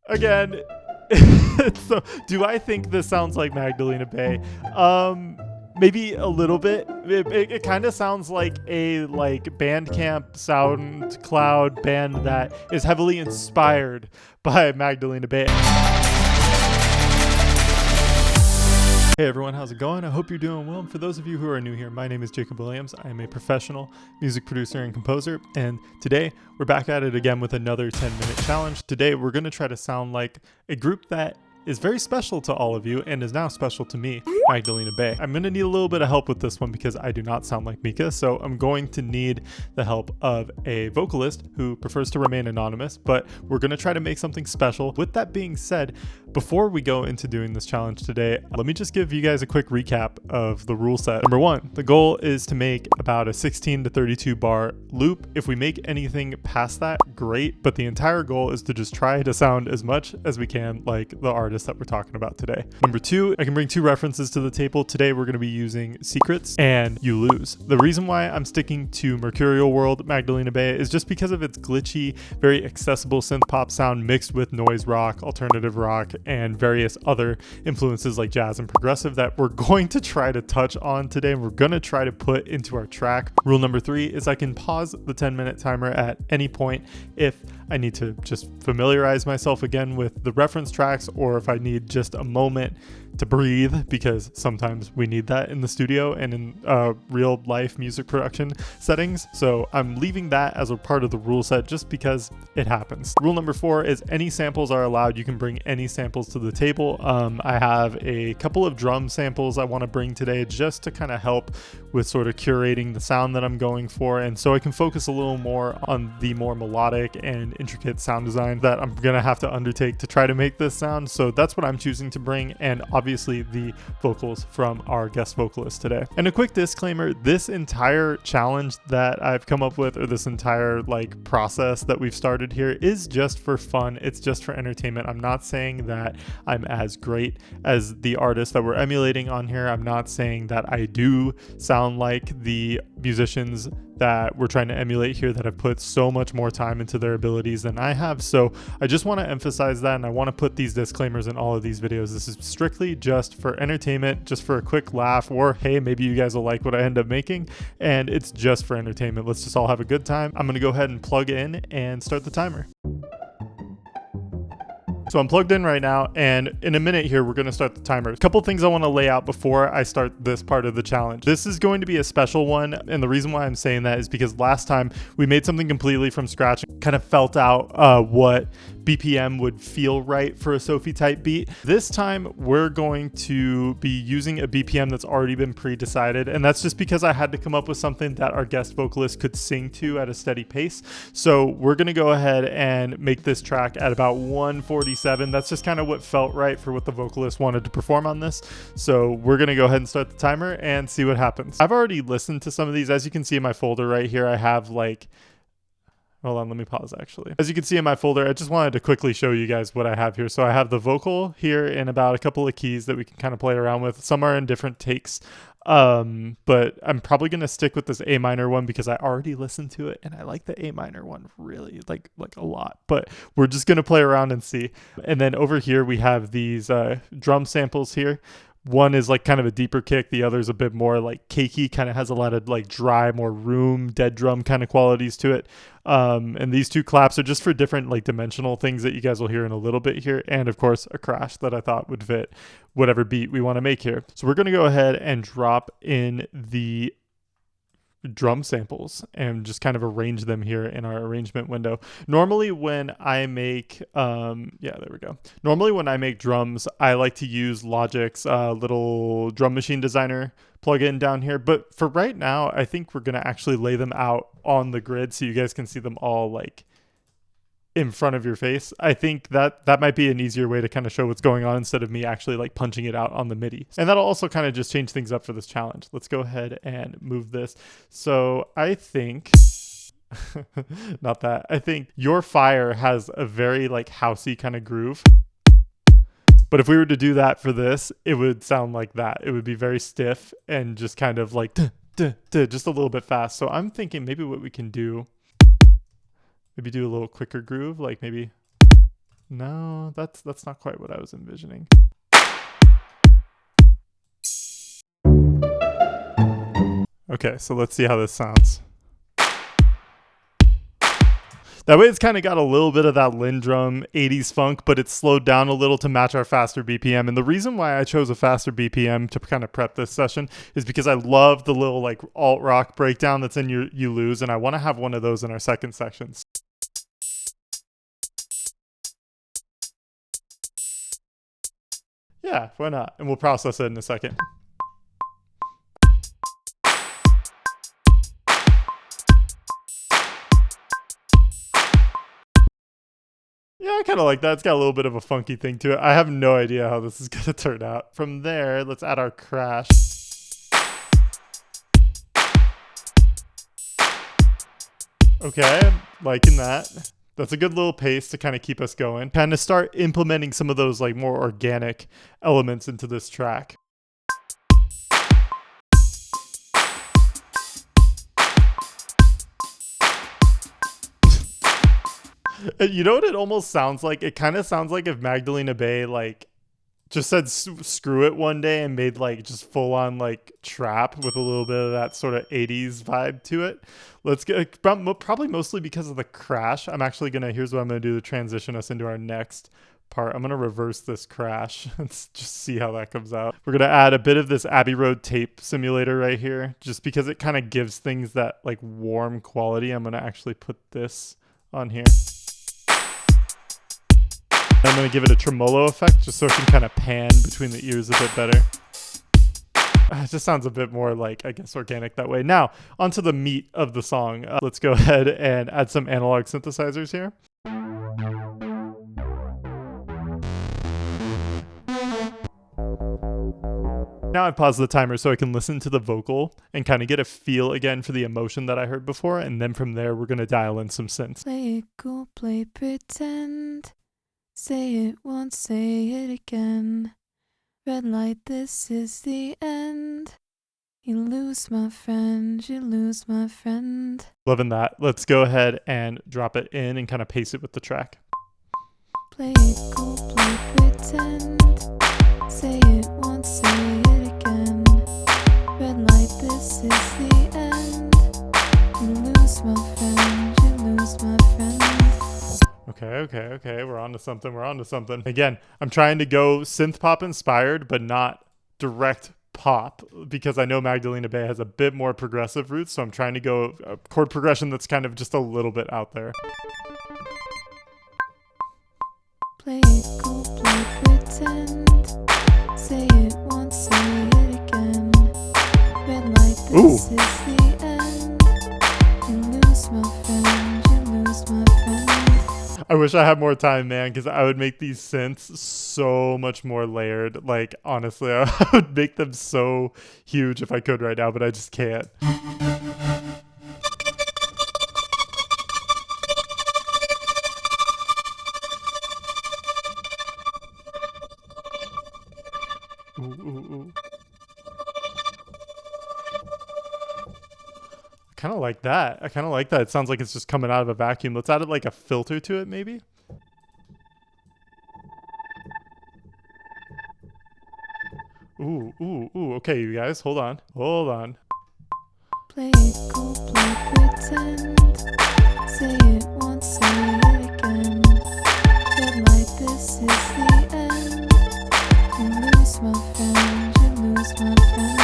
Again, so do I think this sounds like Magdalena Bay? Maybe a little bit. It kind of sounds like a Bandcamp SoundCloud band that is heavily inspired by Magdalena Bay. Hey everyone, how's it going? I hope you're doing well. And for those of you who are new here, my name is Jacob Williams. I am a professional music producer and composer, and today we're back at it again with another 10-minute challenge. Today we're going to try to sound like a group that is very special to all of you and is now special to me, Magdalena Bay. I'm going to need a little bit of help with this one because I do not sound like Mika, so I'm going to need the help of a vocalist who prefers to remain anonymous, but we're going to try to make something special. With that being said, before we go into doing this challenge today, let me just give you guys a quick recap of the rule set. Number one, the goal is to make about a 16 to 32 bar loop. If we make anything past that, great, but the entire goal is to just try to sound as much as we can like the artist that we're talking about today. Number two, I can bring two references to the table. Today we're going to be using Secrets and You Lose. The reason why I'm sticking to Mercurial World Magdalena Bay is just because of its glitchy, very accessible synth pop sound mixed with noise rock, alternative rock, and various other influences like jazz and progressive that we're going to try to touch on today and we're going to try to put into our track. Rule number three is I can pause the 10-minute timer at any point if I need to just familiarize myself again with the reference tracks, or if I need just a moment to breathe, because sometimes we need that in the studio and in real life music production settings. So I'm leaving that as a part of the rule set just because it happens. Rule number four is any samples are allowed. You can bring any samples to the table. I have a couple of drum samples I want to bring today just to kind of help with sort of curating the sound that I'm going for, and so I can focus a little more on the more melodic and intricate sound design that I'm gonna have to undertake to try to make this sound. So that's what I'm choosing to bring, and obviously the vocals from our guest vocalist today. And a quick disclaimer, this entire challenge that I've come up with, or this entire process that we've started here, is just for fun. It's just for entertainment. I'm not saying that I'm as great as the artist that we're emulating on here. I'm not saying that I do sound like the musicians that we're trying to emulate here that have put so much more time into their abilities than I have. So I just want to emphasize that, and I want to put these disclaimers in all of these videos. This is strictly just for entertainment, just for a quick laugh, or hey, maybe you guys will like what I end up making, and it's just for entertainment. Let's just all have a good time. I'm going to go ahead and plug in and start the timer. So I'm plugged in right now, and in a minute here, we're going to start the timer. A couple things I want to lay out before I start this part of the challenge. This is going to be a special one, and the reason why I'm saying that is because last time we made something completely from scratch and kind of felt out what BPM would feel right for a Sophie type beat. This time we're going to be using a BPM that's already been pre-decided, and that's just because I had to come up with something that our guest vocalist could sing to at a steady pace. So we're going to go ahead and make this track at about 147. That's just kind of what felt right for what the vocalist wanted to perform on this. So we're going to go ahead and start the timer and see what happens. I've already listened to some of these. As you can see in my folder right here, I have hold on, let me pause actually. As you can see in my folder, I just wanted to quickly show you guys what I have here. So I have the vocal here in about a couple of keys that we can kind of play around with. Some are in different takes, but I'm probably going to stick with this A minor one because I already listened to it and I like the A minor one really like a lot, but we're just going to play around and see. And then over here we have these drum samples here. One is kind of a deeper kick. The other is a bit more cakey, kind of has a lot of dry, more room, dead drum kind of qualities to it. And these two claps are just for different dimensional things that you guys will hear in a little bit here. And of course, a crash that I thought would fit whatever beat we want to make here. So we're going to go ahead and drop in the drum samples and just kind of arrange them here in our arrangement window. Normally when I make normally when I make drums, I like to use Logic's little drum machine designer plugin down here, but for right now I think we're going to actually lay them out on the grid so you guys can see them all in front of your face. I think that might be an easier way to kind of show what's going on instead of me actually punching it out on the MIDI. And that'll also kind of just change things up for this challenge. Let's go ahead and move this. So I think, not that, I think Your Fire has a very housey kind of groove. But if we were to do that for this, it would sound like that. It would be very stiff and just kind of just a little bit fast. So I'm thinking maybe what we can do, maybe do a little quicker groove, maybe No, that's not quite what I was envisioning. Okay, so let's see how this sounds. That way it's kind of got a little bit of that Lindrum 80s funk, but it's slowed down a little to match our faster BPM. And the reason why I chose a faster BPM to kind of prep this session is because I love the little like alt rock breakdown that's in your You Lose, and I want to have one of those in our second sections. Yeah, why not? And we'll process it in a second. Yeah, I kind of like that. It's got a little bit of a funky thing to it. I have no idea how this is going to turn out. From there, let's add our crash. Okay, liking that. That's a good little pace to kind of keep us going. Kind of start implementing some of those like more organic elements into this track. You know what it almost sounds like? It kind of sounds like if Magdalena Bay like just said screw it one day and made like just full on like trap with a little bit of that sort of 80s vibe to it. Let's get probably mostly because of the crash. I'm actually gonna, here's what I'm gonna do to transition us into our next part. I'm gonna reverse this crash. Let's just see how that comes out. We're gonna add a bit of this Abbey Road tape simulator right here, just because it kind of gives things that like warm quality. I'm gonna actually put this on here. I'm going to give it a tremolo effect just so it can kind of pan between the ears a bit better. It just sounds a bit more like, I guess, organic that way. Now, onto the meat of the song. Let's go ahead and add some analog synthesizers here. Now I've paused the timer so I can listen to the vocal and kind of get a feel again for the emotion that I heard before. And then from there, we're going to dial in some synths. Play it cool, play pretend. Say it once, say it again. Red light, this is the end. You lose my friend, you lose my friend. Loving that. Let's go ahead and drop it in and kind of pace it with the track. Play it cool, play pretend. Say it once, say it again. Red light, this is the end. You lose my friend, you lose my friend. Okay. We're on to something. Again, I'm trying to go synth pop inspired, but not direct pop, because I know Magdalena Bay has a bit more progressive roots. So I'm trying to go a chord progression that's kind of just a little bit out there. Play it cool, play pretend. Say it once, say it again. Red light, this is the end. You lose my friend, you lose my friend. I wish I had more time, man, because I would make these synths so much more layered. Like, honestly, I would make them so huge if I could right now, but I just can't. Ooh. I kind of like that. It sounds like it's just coming out of a vacuum. Let's add like a filter to it, maybe. Ooh. Okay, you guys, hold on. Play it cool, play pretend. Say it once, say it again. Red light, this is the end. You lose my friend, you lose my friend.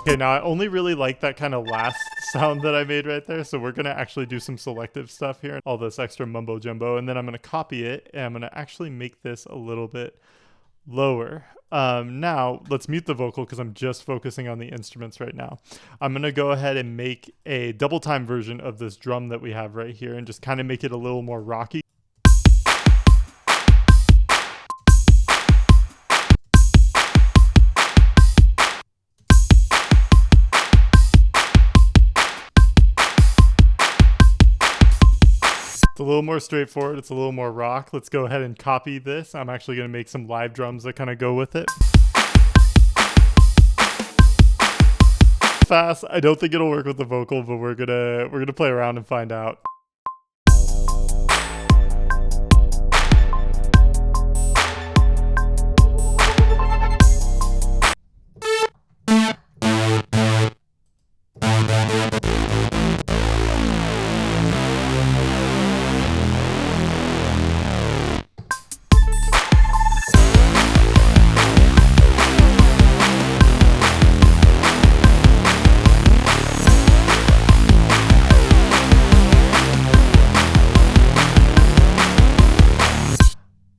Okay, now I only really like that kind of last sound that I made right there, so we're going to actually do some selective stuff here, all this extra mumbo jumbo, and then I'm going to copy it, and I'm going to actually make this a little bit lower. Now, let's mute the vocal because I'm just focusing on the instruments right now. I'm going to go ahead and make a double time version of this drum that we have right here and just kind of make it a little more rocky. It's a little more straightforward. It's a little more rock. Let's go ahead and copy this. I'm actually going to make some live drums that kind of go with it. Fast. I don't think it'll work with the vocal, but we're gonna play around and find out.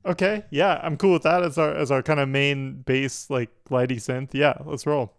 Okay, yeah, I'm cool with that as our kind of main bass, like glidey synth. Yeah, let's roll.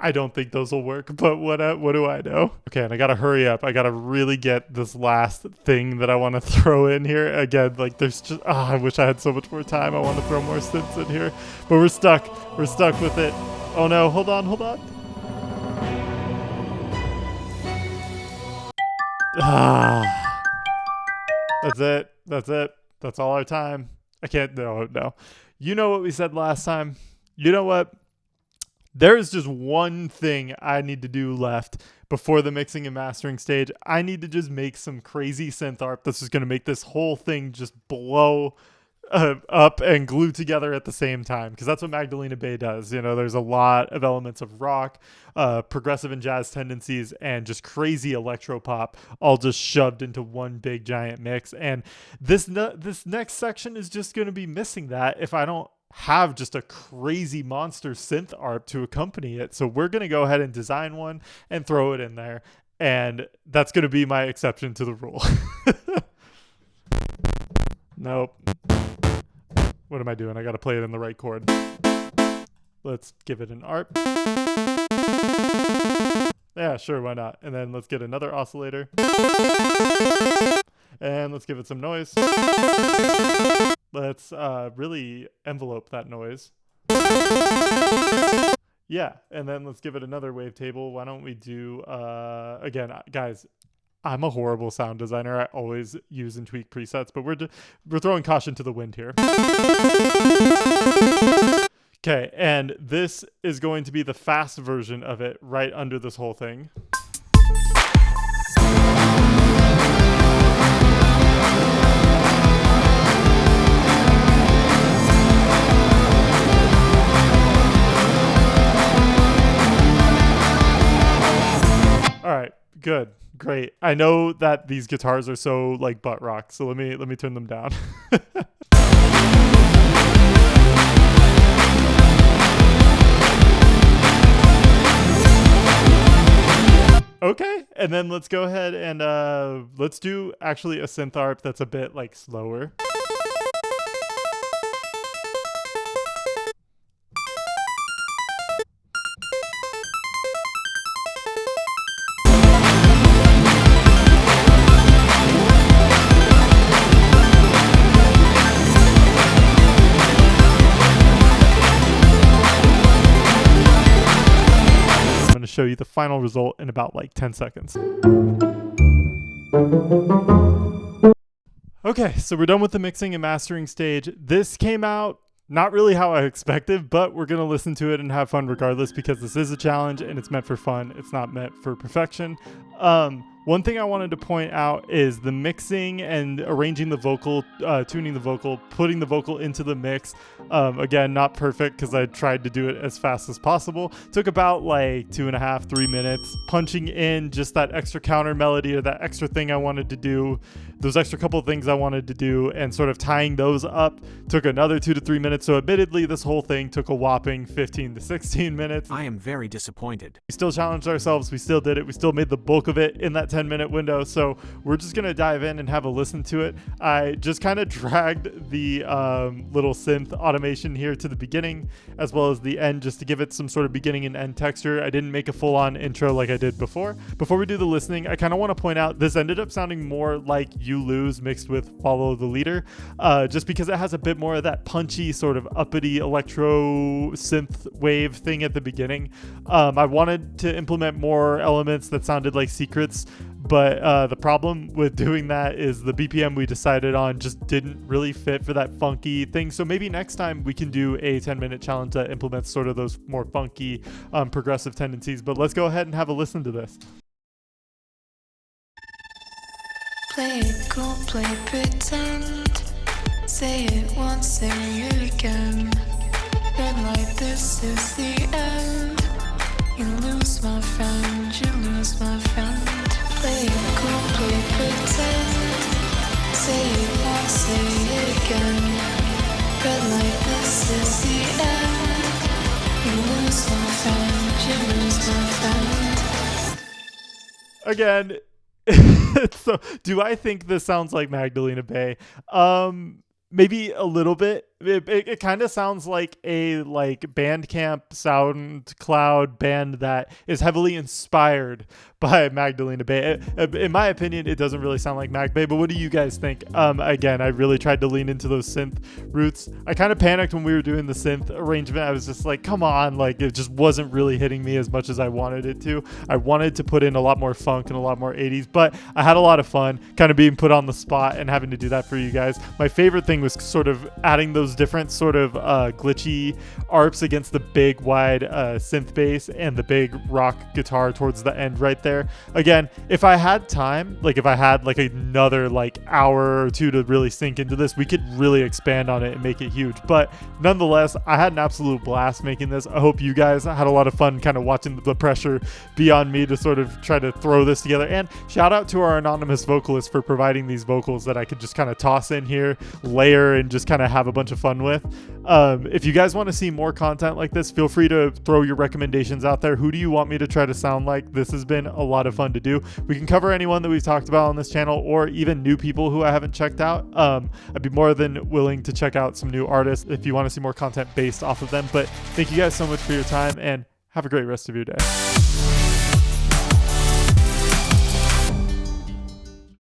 I don't think those will work, but what do I know? Okay, and I gotta hurry up. I gotta really get this last thing that I want to throw in here. Again, like there's just, I wish I had so much more time. I want to throw more synths in here, but we're stuck. We're stuck with it. Oh no, hold on. Ah, that's it. That's all our time. I can't, no. You know what we said last time? You know what? There is just one thing I need to do left before the mixing and mastering stage. I need to just make some crazy synth art that's just going to make this whole thing just blow up and glue together at the same time, because that's what Magdalena Bay does. You know, there's a lot of elements of rock, progressive and jazz tendencies, and just crazy electro pop all just shoved into one big giant mix. And this next section is just going to be missing that if I don't have just a crazy monster synth art to accompany it. So we're going to go ahead and design one and throw it in there. And that's going to be my exception to the rule. Nope. What am I doing? I got to play it in the right chord. Let's give it an ARP. Yeah, sure, why not? And then let's get another oscillator. And let's give it some noise. Let's really envelope that noise. Yeah, and then let's give it another wavetable. Why don't we do, again, guys, I'm a horrible sound designer. I always use and tweak presets, but we're throwing caution to the wind here. Okay, and this is going to be the fast version of it right under this whole thing. All right, good, great. I know that these guitars are so like butt rock, so let me turn them down. Okay, and then let's go ahead and let's do actually a synth arp that's a bit like slower. Show you the final result in about like 10 seconds. Okay, so we're done with the mixing and mastering stage. This came out not really how I expected, but we're gonna listen to it and have fun regardless, because this is a challenge and it's meant for fun. It's not meant for perfection. One thing I wanted to point out is the mixing and arranging the vocal, tuning the vocal, putting the vocal into the mix. Again, not perfect because I tried to do it as fast as possible. Took about like 2.5, 3 minutes, punching in just that extra counter melody or that extra thing I wanted to do, those extra couple of things I wanted to do, and sort of tying those up took another 2 to 3 minutes. So admittedly, this whole thing took a whopping 15 to 16 minutes. I am very disappointed. We still challenged ourselves. We still did it. We still made the bulk of it in that 10-minute window. So we're just going to dive in and have a listen to it. I just kind of dragged the little synth automation here to the beginning as well as the end, just to give it some sort of beginning and end texture. I didn't make a full-on intro like I did before. Before we do the listening, I kind of want to point out this ended up sounding more like You Lose mixed with Follow the Leader, just because it has a bit more of that punchy sort of uppity electro synth wave thing at the beginning. I wanted to implement more elements that sounded like secrets, but the problem with doing that is the BPM we decided on just didn't really fit for that funky thing. So maybe next time we can do a 10-minute challenge that implements sort of those more funky progressive tendencies. But let's go ahead and have a listen to this. Play it cool, play pretend. Say it once, say it again. Red light, this is the end. You lose my friend, you lose my friend. Play it cool, play pretend. Say it once, say it again. Red light, this is the end. You lose my friend, you lose my friend. Again, so do I think this sounds like Magdalena Bay? Maybe a little bit. It kind of sounds like a Bandcamp SoundCloud band that is heavily inspired by Magdalena Bay. In my opinion, it doesn't really sound like MAGBAY, but what do you guys think? Again, I really tried to lean into those synth roots. I kind of panicked when we were doing the synth arrangement. I was just like, come on, it just wasn't really hitting me as much as I wanted it to. I wanted to put in a lot more funk and a lot more 80s, but I had a lot of fun kind of being put on the spot and having to do that for you guys. My favorite thing was sort of adding those different sort of glitchy arps against the big wide synth bass and the big rock guitar towards the end right there. Again, if I had time, if I had another hour or two to really sink into this, we could really expand on it and make it huge. But nonetheless, I had an absolute blast making this. I hope you guys had a lot of fun kind of watching the pressure be on me to sort of try to throw this together. And shout out to our anonymous vocalist for providing these vocals that I could just kind of toss in here, layer, and just kind of have a bunch of fun with. If you guys want to see more content like this, feel free to throw your recommendations out there. Who do you want me to try to sound like? This has been a lot of fun to do. We can cover anyone that we've talked about on this channel, or even new people who I haven't checked out. I'd be more than willing to check out some new artists if you want to see more content based off of them. But thank you guys so much for your time, and have a great rest of your day.